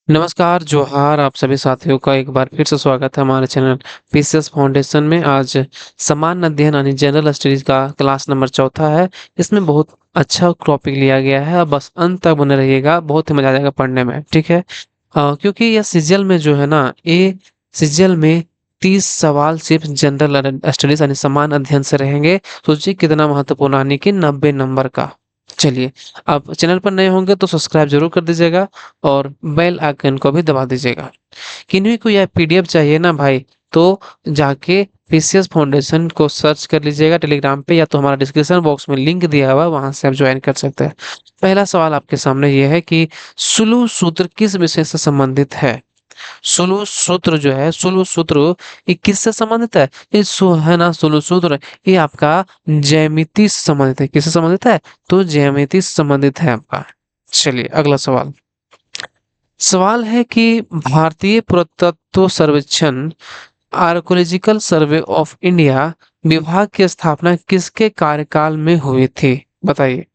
नमस्कार, जोहार आप सभी साथियों का एक बार फिर से स्वागत है हमारे चैनल पीसीएस फाउंडेशन में। आज सामान्य अध्ययन यानी जनरल स्टडीज का क्लास नंबर चौथा है। इसमें बहुत अच्छा टॉपिक लिया गया है, बस अंत तक बने रहिएगा, बहुत ही मजा आ जाएगा पढ़ने में, ठीक है। क्योंकि यह सीजीएल में जो है ना, ये सीजीएल में 30 सवाल सिर्फ जनरल स्टडीज यानी सामान्य अध्ययन से रहेंगे। सोचिए कितना महत्वपूर्ण, यानी कि 90 नंबर का। चलिए, आप चैनल पर नए होंगे तो सब्सक्राइब जरूर कर दीजिएगा और बेल आइकन को भी दबा दीजिएगा। किन्हीं को यह पीडीएफ चाहिए ना भाई, तो जाके पीसीएस फाउंडेशन को सर्च कर लीजिएगा टेलीग्राम पे, या तो हमारा डिस्क्रिप्शन बॉक्स में लिंक दिया हुआ है, वहां से आप ज्वाइन कर सकते हैं। पहला सवाल आपके सामने यह है कि सुलू सूत्र किस विषय से संबंधित है। सुलू सूत्र जो है, सुलू सूत्र ये किससे संबंधित है? ये है ना, सुलू सूत्र ये आपका ज्यामिति से संबंधित है। किससे संबंधित है? तो ज्यामिति से संबंधित है आपका। चलिए अगला सवाल। सवाल है कि भारतीय पुरातत्व सर्वेक्षण आर्कोलॉजिकल सर्वे ऑफ इंडिया विभाग की स्थापना किसके कार्यकाल में हुई थी? बताइए।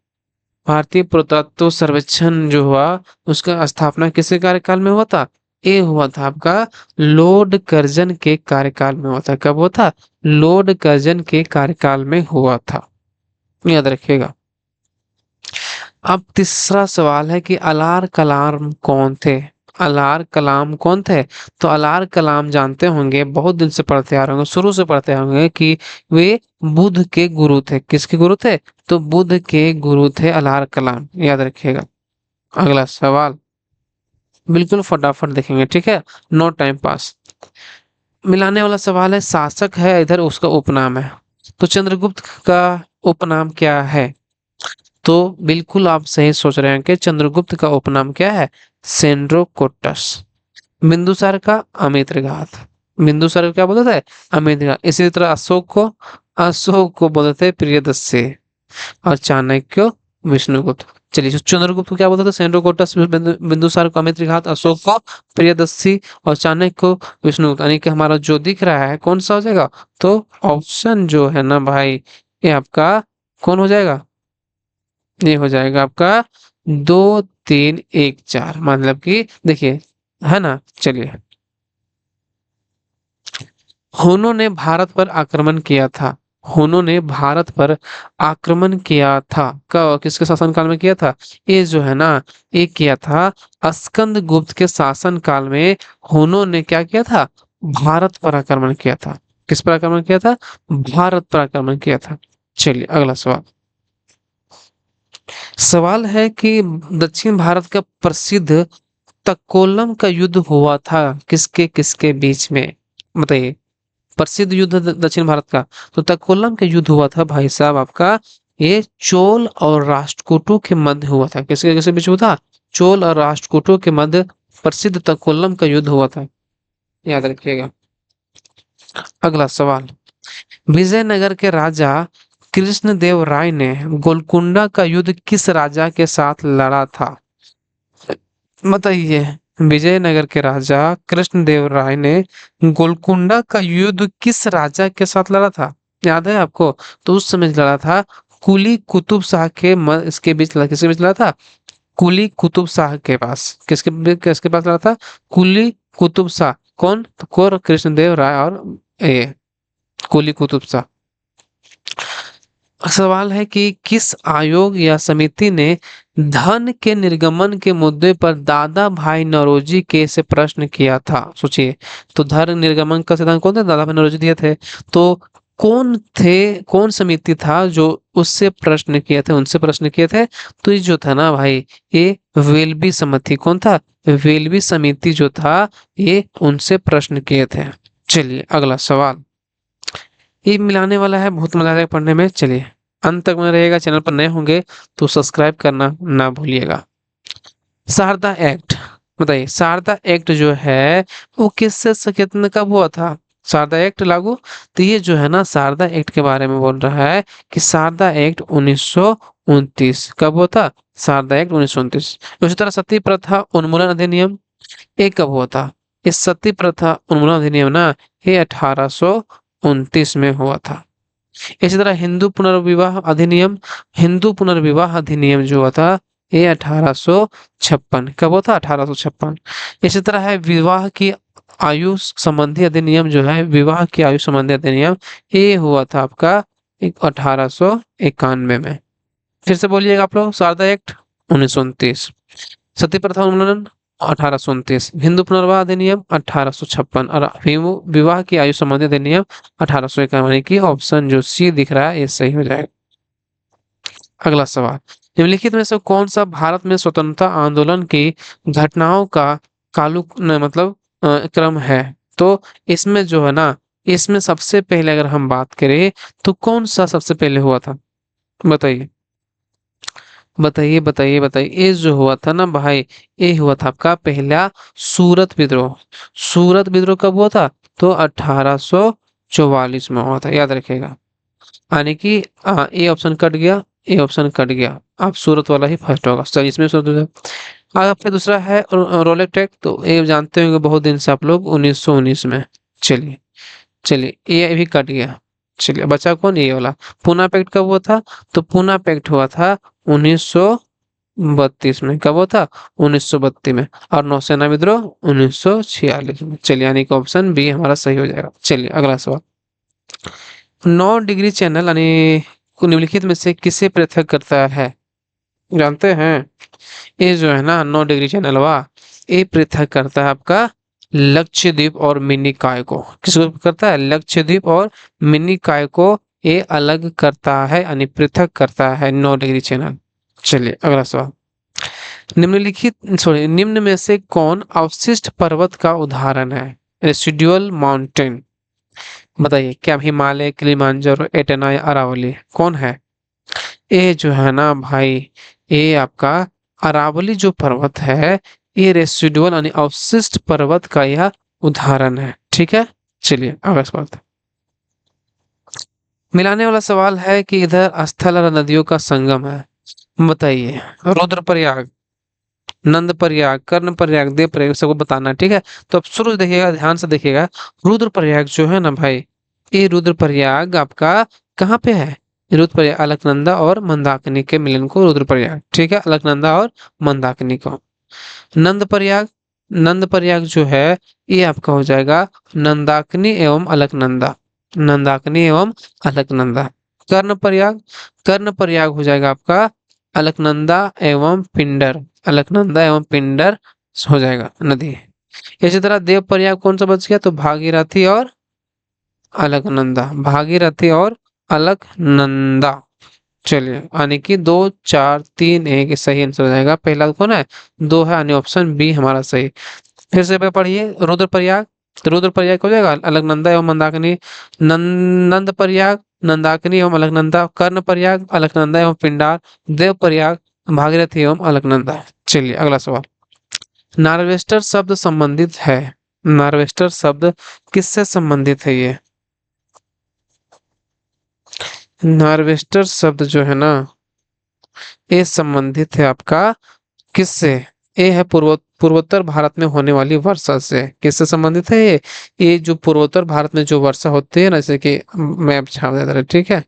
भारतीय पुरातत्व सर्वेक्षण जो हुआ, उसका स्थापना किसके कार्यकाल में हुआ था? ये हुआ था आपका लॉर्ड कर्जन के कार्यकाल में हुआ था। कब हुआ था? लॉर्ड कर्जन के कार्यकाल में हुआ था, याद रखिएगा। अब तीसरा सवाल है कि अलार कलाम कौन थे? अलार कलाम कौन थे? तो अलार कलाम जानते होंगे, बहुत दिन से पढ़ते आ रहे होंगे, शुरू से पढ़ते आ रहे होंगे कि वे बुद्ध के गुरु थे। किसके गुरु थे? तो बुद्ध के गुरु थे अलार कलाम, याद रखिएगा। अगला सवाल बिल्कुल फटाफट देखेंगे, ठीक है, नो टाइम पास। मिलाने वाला सवाल है, शासक है इधर, उसका उपनाम है। तो चंद्रगुप्त का उपनाम क्या है? तो बिल्कुल आप सही सोच रहे हैं कि चंद्रगुप्त का उपनाम क्या है? सेंड्रोकोटस। बिंदुसार का अमित्रघात। बिंदुसार को क्या बोलते थे? अमित्रघात। इसी तरह अशोक को बोलते थे प्रियदर्शी, और चाणक्य विष्णुगुप्त। चलिए, तो चंद्रगुप्त को क्या बोलते थे? सेंड्रोकोटस। बिंदुसार को अमित्रघात, अशोक को प्रियदर्शी, और चाणक्य को विष्णुगुप्त। यानी कि हमारा जो दिख रहा है कौन सा हो जाएगा? तो ऑप्शन जो है ना भाई, ये आपका कौन हो जाएगा? ये हो जाएगा आपका 2 3 1 4, मतलब कि देखिए, है ना। चलिए, हुनों ने भारत पर आक्रमण किया था। हुनों ने भारत पर आक्रमण किया था, कब, किसके शासनकाल में किया था? ये जो है ना, ये किया था स्कंद गुप्त के शासन काल में। हुनों ने क्या किया था? भारत पर आक्रमण किया था। किस पर आक्रमण किया था? भारत पर आक्रमण किया था। चलिए अगला सवाल। सवाल है कि दक्षिण भारत का प्रसिद्ध तक्कोलम का युद्ध हुआ था किसके किसके बीच में? बताइए। प्रसिद्ध युद्ध दक्षिण भारत का, तो तक्कोलम का युद्ध हुआ था भाई साहब आपका, ये चोल और राष्ट्रकूटों के मध्य हुआ था। किसके किसके बीच हुआ था? चोल और राष्ट्रकूटों के मध्य प्रसिद्ध तक्कोलम का युद्ध हुआ था, याद रखिएगा। अगला सवाल। विजयनगर के राजा कृष्णदेव राय ने गोलकुंडा का युद्ध किस राजा के साथ लड़ा था? बताइए। विजयनगर के राजा कृष्णदेव राय ने गोलकुंडा का युद्ध किस राजा के साथ लड़ा था? याद है आपको? तो उस समय लड़ा था कुली कुतुब शाह के इसके बीच लड़ा, किसके बीच लड़ा था? कुली कुतुब शाह के पास। किसके पास लड़ा था? कुली कुतुब शाह। कौन? तो कौन? कृष्णदेव राय और ये कुली कुतुब शाह। सवाल है कि किस आयोग या समिति ने धन के निर्गमन के मुद्दे पर दादा भाई नौरोजी के से प्रश्न किया था? सोचिए। तो धन निर्गमन का सिद्धांत कौन थे? दादा भाई नौरोजी दिए थे। तो कौन थे, कौन समिति था जो उससे प्रश्न किए थे, उनसे प्रश्न किए थे? तो ये जो था ना भाई, ये वेल्बी समिति। कौन था? वेल्बी समिति जो था, ये उनसे प्रश्न किए थे। चलिए अगला सवाल। ये मिलाने वाला है, बहुत मजा आएगा पढ़ने में। चलिए, अंत तक में रहेगा, चैनल पर नए होंगे तो सब्सक्राइब करना ना भूलिएगा। शारदा एक्ट। बताइए, शारदा एक्ट जो है वो किससे कितने कब हुआ था? शारदा एक्ट लागू। तो ये जो है ना, शारदा एक्ट के बारे में बोल रहा है कि शारदा एक्ट 1929 कब हुआ था? शारदा एक्ट 1929। उसी तरह सती प्रथा उन्मूलन अधिनियम, ये कब हुआ था? इस सती प्रथा उन्मूलन अधिनियम ना, ये 1829 में हुआ था। इसी तरह हिंदू पुनर्विवाह अधिनियम, हिंदू पुनर्विवाह अधिनियम जो हुआ था, ए 1856। कब हुआ था? 1856। इसी तरह है विवाह की आयु संबंधी अधिनियम जो है, विवाह की आयु संबंधी अधिनियम, ये हुआ था आपका 1891 में। फिर से बोलिएगा आप लोग। शारदा एक्ट 1929, सती प्रथा उन्मूलन 1829, हिंदू पुनर्विवाह अधिनियम 1856 और विवाह की आयु संबंधी अधिनियम 1851 की ऑप्शन जो सी दिख रहा है ये सही हो जाएगा। अगला सवाल, निम्नलिखित में से कौन सा भारत में स्वतंत्रता आंदोलन की घटनाओं का मतलब क्रम है? तो इसमें जो है ना, इसमें सबसे पहले अगर हम बात करें तो कौन सा सबसे पहले हुआ था? बताइए बताइए बताइए बताइए। ये जो हुआ था ना भाई, ये हुआ था आपका पहला सूरत विद्रोह। सूरत विद्रोह कब हुआ था? तो 1844 में हुआ था, याद रखिएगा। यानी कि ये ऑप्शन कट गया, ये ऑप्शन कट गया। आप सूरत वाला ही फर्स्ट होगा। चलिए इसमें आपका दूसरा है रोलेट टेक, तो ये जानते होंगे बहुत दिन से आप लोग, 1919 में। चलिए चलिए, ये भी कट गया। चलिए बचा कौन? ये वाला। पूना पैक्ट कब हुआ था? तो पूना पैक्ट हुआ था 1932 में। कब हुआ था? 1932 में। और नौसेना विद्रोह 1946 में। चलिए यानी कि ऑप्शन बी हमारा सही हो जाएगा। चलिए अगला सवाल, 9 डिग्री चैनल यानी निम्नलिखित में से किसे पृथक करता है? जानते हैं? ये जो है ना 9 डिग्री चैनल ये पृथक करता है आपका लक्षद्वीप और मिनिकॉय को। किसको करता है? लक्षद्वीप और मिनिकॉय को ये अलग करता है, यानी पृथक करता है 9 डिग्री चैनल। चलिए अगला सवाल, निम्न में से कौन अवशिष्ट पर्वत का उदाहरण है? Residual mountain. बताइए, क्या हिमालय, किलिमांजारो, एटना या अरावली? कौन है? ये जो है ना भाई, ये आपका अरावली जो पर्वत है, ये रेसिडुअल यानी अवशिष्ट पर्वत का यह उदाहरण है। ठीक है, चलिए अगला सवाल। मिलाने वाला सवाल है कि इधर स्थल और नदियों का संगम है। बताइए, रुद्रप्रयाग, नंदप्रयाग, कर्णप्रयाग, देवप्रयाग, सबको बताना है। ठीक है, तो अब शुरू से देखिएगा, ध्यान से देखिएगा। रुद्रप्रयाग जो है ना भाई, ये रुद्रप्रयाग आपका कहाँ पे है? रुद्रप्रयाग अलकनंदा और मंदाकिनी के मिलन को रुद्रप्रयाग। ठीक है, अलकनंदा और मंदाकिनी को। नंदप्रयाग, नंदप्रयाग जो है ये आपका हो जाएगा नंदाकिनी एवं अलकनंदा। नंदाकिनी एवं अलकनंदा। कर्णप्रयाग, कर्णप्रयाग हो जाएगा आपका अलकनंदा एवं पिंडर। अलकनंदा एवं पिंडर हो जाएगा नदी। इसी तरह देवप्रयाग कौन सा बच गया? तो भागीरथी और अलकनंदा। भागीरथी और अलकनंदा। चलिए यानी कि 2 4 3 1 सही आंसर हो जाएगा। पहला कौन है? 2 है, यानी ऑप्शन बी हमारा सही। फिर से पढ़िए, रुद्रप्रयाग, तो रुद्रप्रयाग हो जाएगा अलकनंदा एवं मंदाकिनी। नंदप्रयाग, नंदाकिनी एवं अलकनंदा। कर्णप्रयाग, अलकनंदा एवं पिंडार। देवप्रयाग, भागीरथी एवं अलकनंदा। चलिए अगला सवाल, नार्वेस्टर शब्द संबंधित है। नार्वेस्टर शब्द किससे संबंधित है? ये नार्वेस्टर शब्द जो है ना, ये संबंधित है आपका किससे? ये है पूर्वोत्तर भारत में होने वाली वर्षा से। किससे संबंधित है ये जो पूर्वोत्तर भारत में जो वर्षा होती है ना, जैसे कि मैप छाप देता है। ठीक है,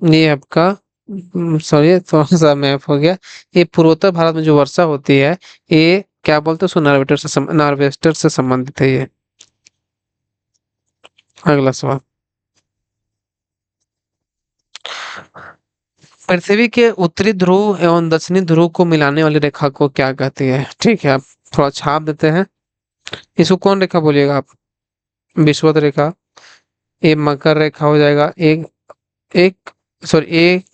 ये आपका सॉरी थोड़ा सा मैप हो गया। ये पूर्वोत्तर भारत में जो वर्षा होती है, ये क्या बोलते हैं उसको? नार्वेस्टर से संबंधित है ये। अगला सवाल, पृथ्वी के उत्तरी ध्रुव एवं दक्षिणी ध्रुव को मिलाने वाली रेखा को क्या कहती है? ठीक है, आप थोड़ा छाप देते हैं। इसको कौन रेखा बोलिएगा आप? विषुवत रेखा, ये मकर रेखा हो जाएगा। एक एक सॉरी एक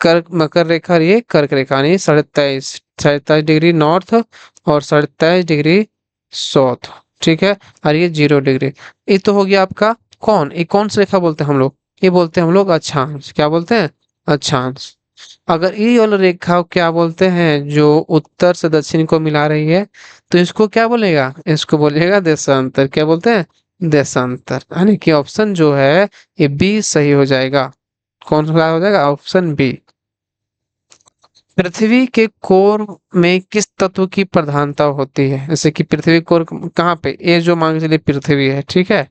कर्क मकर रेखा, और ये कर्क रेखा, यानी 23.5 डिग्री नॉर्थ और 23.5 डिग्री साउथ। ठीक है, और ये 0 डिग्री। ये तो हो गया आपका कौन? ये कौन सी रेखा बोलते हैं हम लोग? ये बोलते हैं हम लोग अक्षांश। क्या बोलते हैं? अक्षांश। अगर ये वाला रेखा को क्या बोलते हैं, जो उत्तर से दक्षिण को मिला रही है, तो इसको क्या बोलेगा? इसको बोलेगा देशांतर। क्या बोलते हैं? देशांतर। यानी कि ऑप्शन जो है ये बी सही हो जाएगा। कौन सा हो जाएगा? Option B. पृथ्वी के कोर में किस तत्व की प्रधानता होती है? जैसे कि पृथ्वी कोर कहाँ पे? ये जो मान के चलिए पृथ्वी है, ठीक है,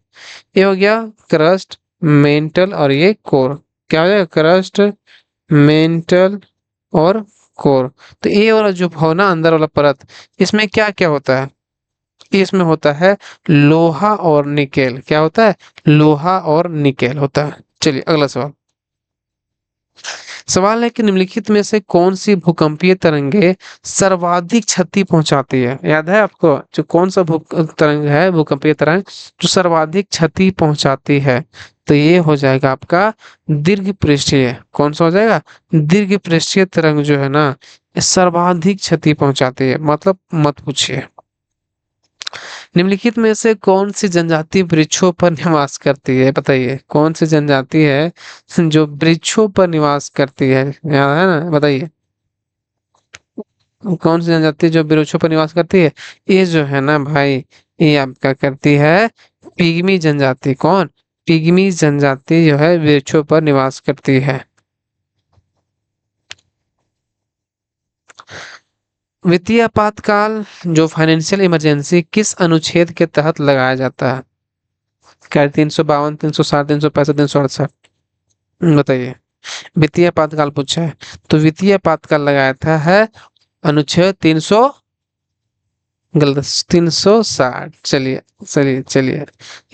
ये हो गया क्रस्ट, मेंटल और ये कोर, क्या हो जाएगा, क्रस्ट, मेंटल और कोर। तो ये वाला जो हो ना अंदर वाला परत, इसमें क्या क्या होता है, इसमें होता है लोहा और निकेल। क्या होता है, लोहा और निकेल होता है। चलिए अगला सवाल। सवाल है कि निम्नलिखित में से कौन सी भूकंपीय तरंगे सर्वाधिक क्षति पहुंचाती है। याद है आपको, जो कौन सा तरंग है, भूकंपीय तरंग जो सर्वाधिक क्षति पहुंचाती है। तो ये हो जाएगा आपका दीर्घ पृष्ठीय। कौन सा हो जाएगा, दीर्घ पृष्ठीय तरंग जो है ना, ये सर्वाधिक क्षति पहुंचाती है, मतलब मत पूछिए। निम्नलिखित में से कौन सी जनजाति वृक्षों पर निवास करती है, बताइए कौन सी जनजाति है जो वृक्षों पर निवास करती है, याद है ना, बताइए कौन सी जनजाति जो वृक्षों पर निवास करती है। ये जो है ना भाई, ये आपका करती है पिग्मी जनजाति। कौन, पिग्मी जनजाति जो है वृक्षों पर निवास करती है। वित्तीय आपातकाल जो फाइनेंशियल इमरजेंसी किस अनुच्छेद के तहत लगाया जाता है। क्या 352, 360, 365, 368, बताइए। वित्तीय आपातकाल पूछा है, तो वित्तीय आपातकाल लगाया था है अनुच्छेद 300, गलत, 360। चलिए चलिए चलिए,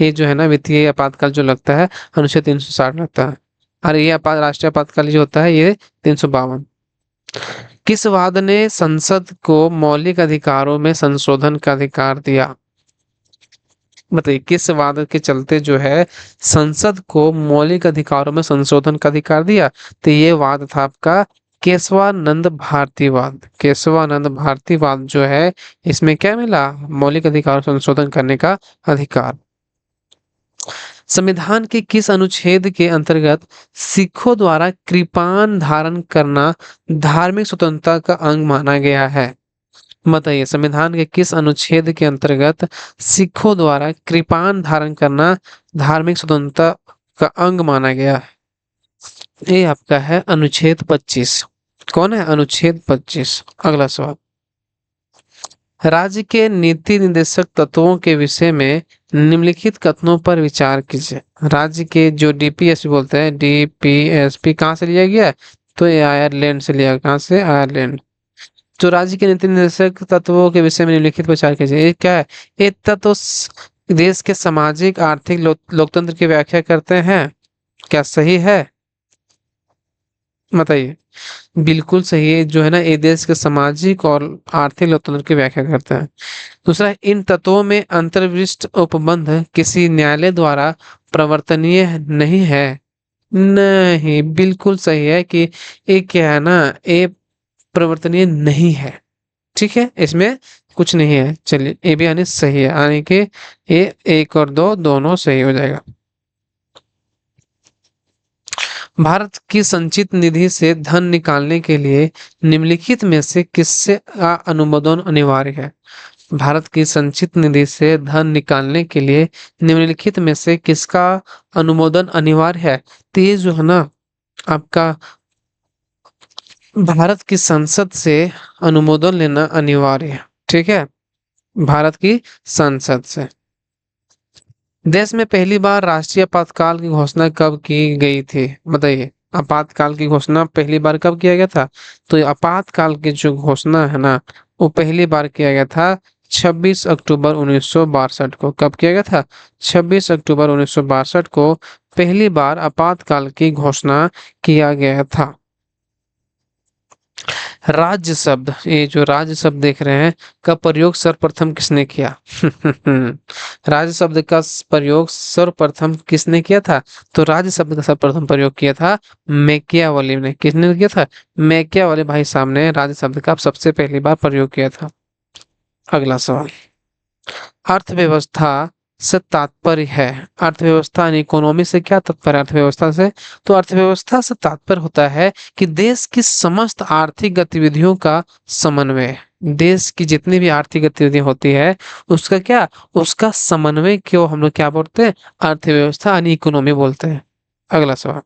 ये जो है ना वित्तीय आपातकाल जो लगता है अनुच्छेद 360 लगता है। और ये राष्ट्रीय आपातकाल जो होता है ये 352। किस वाद ने संसद को मौलिक अधिकारों में संशोधन का अधिकार दिया। बताइए किस वाद के चलते जो है संसद को मौलिक अधिकारों में संशोधन का अधिकार दिया। तो ये वाद था आपका केशवानंद भारतीवाद। केशवानंद भारतीवाद जो है, इसमें क्या मिला, मौलिक अधिकार संशोधन करने का अधिकार। संविधान के किस अनुच्छेद के अंतर्गत सिखों द्वारा कृपान धारण करना धार्मिक स्वतंत्रता का अंग माना गया है। बताइए संविधान के किस अनुच्छेद के अंतर्गत सिखों द्वारा कृपान धारण करना धार्मिक स्वतंत्रता का अंग माना गया है। ये आपका है अनुच्छेद 25। कौन है, अनुच्छेद 25। अगला सवाल। राज्य के नीति निर्देशक तत्वों के विषय में निम्नलिखित कथनों पर विचार कीजिए। राज्य के जो डीपीएसपी बोलते हैं, डीपीएसपी कहाँ से लिया गया है, तो ये आयरलैंड से लिया। कहाँ से, आयरलैंड। जो राज्य के नीति निर्देशक तत्वों के विषय में निम्नलिखित विचार कीजिए। ये क्या है, ये तत्व देश के सामाजिक आर्थिक लोकतंत्र की व्याख्या करते हैं। क्या सही है, बताइए। बिल्कुल सही है, जो है ना ये देश के सामाजिक और आर्थिक लोकतंत्र की व्याख्या करते हैं। दूसरा, इन तत्वों में अंतर्विष्ट उपबंध किसी न्यायालय द्वारा प्रवर्तनीय नहीं है। नहीं, बिल्कुल सही है कि ये क्या है ना, ये प्रवर्तनीय नहीं है। ठीक है, इसमें कुछ नहीं है। चलिए ये भी यानी सही है, यानी कि ये 1 और 2 दोनों सही हो जाएगा। भारत की संचित निधि से धन निकालने के लिए निम्नलिखित में से किससे का अनुमोदन अनिवार्य है। भारत की संचित निधि से धन निकालने के लिए निम्नलिखित में से किसका अनुमोदन अनिवार्य है। तो ये जो है ना आपका भारत की संसद से अनुमोदन लेना अनिवार्य है। ठीक है, भारत की संसद से। देश में पहली बार राष्ट्रीय आपातकाल की घोषणा कब की गई थी, बताइए। आपातकाल की घोषणा पहली बार कब किया गया था। तो आपातकाल की जो घोषणा है ना, वो पहली बार किया गया था 26 अक्टूबर 1962 को। कब किया गया था, 26 अक्टूबर 1962 को पहली बार आपातकाल की घोषणा किया गया था। राज्य शब्द, ये जो राज्य शब्द देख रहे हैं, का प्रयोग सर्वप्रथम किसने किया। राज्य शब्द का प्रयोग सर्वप्रथम किसने किया था। तो राज्य शब्द का सर्वप्रथम प्रयोग किया था मैकियावली ने। किसने किया था, मैकियावली भाई साहब ने राज्य शब्द का सबसे पहली बार प्रयोग किया था। अगला सवाल। अर्थव्यवस्था से तात्पर्य है, अर्थव्यवस्था यानी इकोनॉमी से क्या तात्पर्य, अर्थव्यवस्था से। तो अर्थव्यवस्था से तात्पर्य होता है कि देश की समस्त आर्थिक गतिविधियों का समन्वय। देश की जितनी भी आर्थिक गतिविधियां होती है उसका क्या, उसका समन्वय क्यों हम लोग क्या बोलते हैं, अर्थव्यवस्था यानी इकोनॉमी बोलते हैं। अगला सवाल।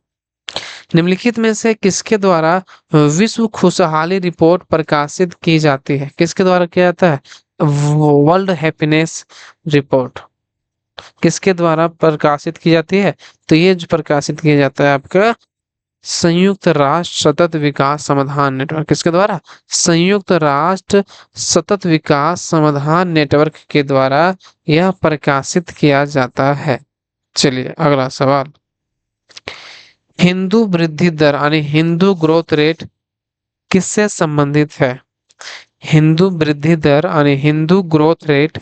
निम्नलिखित में से किसके द्वारा विश्व खुशहाली रिपोर्ट प्रकाशित की जाती है। किसके द्वारा किया जाता है, वर्ल्ड हैप्पीनेस रिपोर्ट। किसके द्वारा प्रकाशित की जाती है? तो ये जो प्रकाशित किया जाता है आपका संयुक्त राष्ट्र सतत विकास समाधान नेटवर्क, किसके द्वारा? संयुक्त राष्ट्र सतत विकास समाधान नेटवर्क के द्वारा यह प्रकाशित किया जाता है। चलिए अगला सवाल, हिंदू वृद्धि दर यानी हिंदू ग्रोथ रेट किससे संबंधित है? हिंदू वृद्धि दर यानी हिंदू ग्रोथ रेट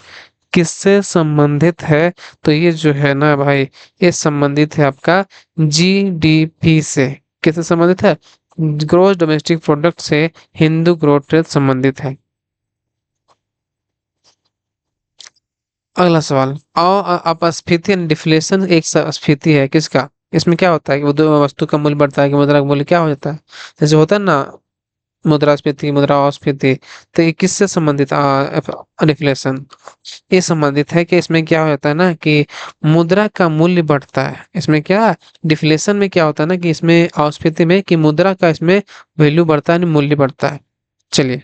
किससे संबंधित है? तो ये जो है ना भाई, ये संबंधित है आपका जीडीपी से। किससे संबंधित है? ग्रोस डोमेस्टिक प्रोडक्ट से हिंदू ग्रोथ रेट संबंधित है। अगला सवाल, अपस्फीति यानी डिफ्लेशन एक स्फीति है किसका? इसमें क्या होता है कि वो दो वस्तु का मूल्य बढ़ता है कि मुद्रा का मूल्य क्या हो जाता है? जैसे होता है ना मुद्रास्फीति, मुद्रास्फीति, तो ये किससे संबंधित डिफ्लेशन? ये संबंधित है कि इसमें क्या हो जाता है ना कि मुद्रा का मूल्य बढ़ता है। इसमें क्या डिफ्लेशन में क्या होता है ना कि इसमें अस्फीति में कि मुद्रा का इसमें वैल्यू बढ़ता है, मूल्य बढ़ता है। चलिए,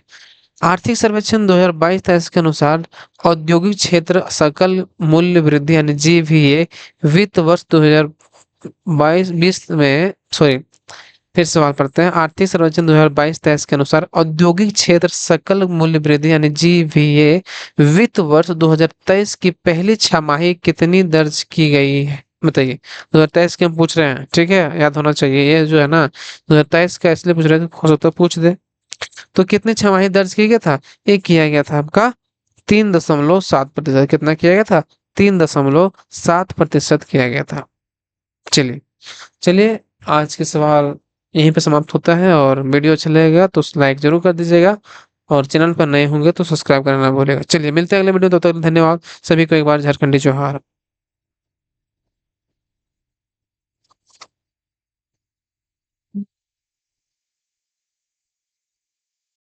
आर्थिक सर्वेक्षण 2022-23 के अनुसार औद्योगिक क्षेत्र सकल मूल्य वृद्धि यानी जीवीए वित्त वर्ष 2022-20 में सॉरी फिर सवाल पढ़ते हैं। आर्थिक सर्वेक्षण 2022-23 के अनुसार औद्योगिक क्षेत्र सकल मूल्य वृद्धि यानी जीवीए वित्त वर्ष 2023 की पहली छमाही कितनी दर्ज की गई है? बताइए। 2023 के हम पूछ रहे हैं, ठीक है, याद होना चाहिए। ये जो है ना 2023 का इसलिए पूछ रहे थे, हो सकता है पूछ दे। तो कितनी छमाही दर्ज किया गया था? एक किया गया था आपका 3.7%। कितना किया गया था? 3.7% किया गया था। चलिए चलिए, आज के सवाल यहीं पे समाप्त होता है। और वीडियो अच्छा लगेगा तो लाइक जरूर कर दीजिएगा, और चैनल पर नए होंगे तो सब्सक्राइब करना ना भूलिएगा। चलिए मिलते हैं अगले वीडियो, तब तक धन्यवाद सभी को। एक बार झारखंडी जोहार।